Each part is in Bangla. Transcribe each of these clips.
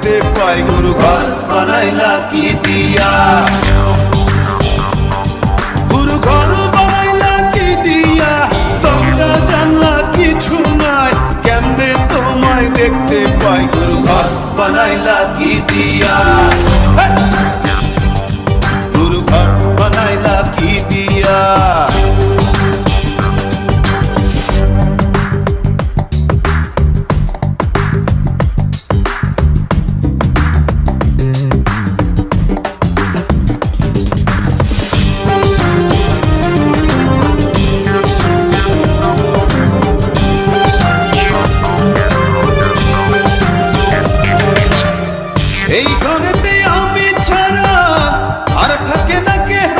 দেখতে পাই। গুরু ঘর বানাইলা কি দিয়া, গুরু ঘর বানাইলা কি দিয়া, দরজা জানলা কিছু নাই, কেমনে তোমায় দেখতে পাই। গুরু ঘর বানাইলা কি দিয়া, গুরু ঘর বানাইলা কি দিয়া। এই ঘরেতে আমি ছাড়া আর থাকে না কেহ,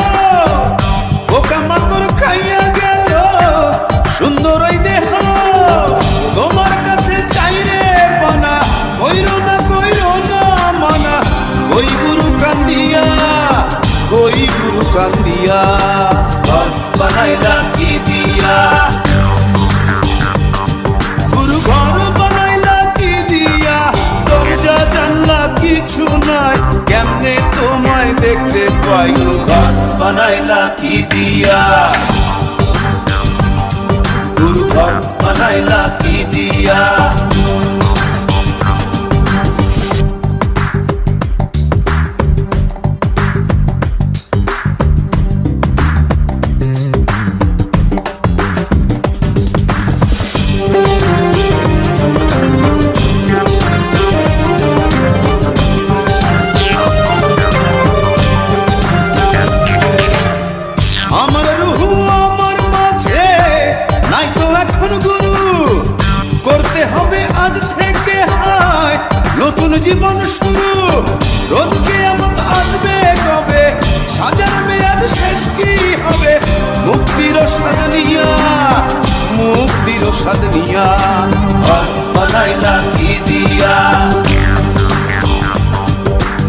পোকামাকড় খাইয়া গেল সুন্দর ওই দেহ। তোমার কাছে চাই রে পানা, কইরো না মানা, ওই গুরু কান্দিয়া, ওই গুরু কান্দিয়া। ঘর বানাইলা কি দিয়া, গুরু ঘর বানাইলা কি দিয়া, দরজা জানলা কিছু নাই, কেমনে তোমায় দেখতে পাই। গুরু ঘর বানাইলা কি দিয়া, গুরু ঘর বানাইলা কি দিয়া। আমার রুহু আমার মাঝে নাই তো এখন গুরু, করতে হবে আজ থেকে হায় নতুন জীবন শুরু। রোজ কিয়ামত আসবে কবে, সাজার মেয়াদ শেষ কি হবে, মুক্তির স্বাদ নিয়া, মুক্তির স্বাদ নিয়া। ঘর বানাইলা কি দিয়া,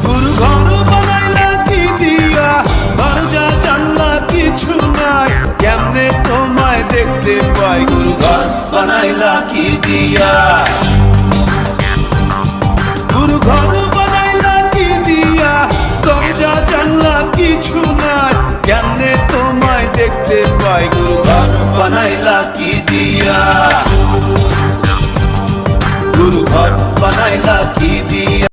গুরু ঘর বানাইলা কি দিয়া, দরজা জানলা কিছু নাই, কেমনে তোমায় দেখতে পাই। গুরু ঘর বানাইলা কি দিয়া, গুরু ঘর বানাইলা কি দিয়া, দরজা জানলা কিছু নাই, কেমনে তোমায় দেখতে পাই। গুরু ঘর বানাইলা কি দিয়া, গুরু ঘর বানাইলা কি দিয়া।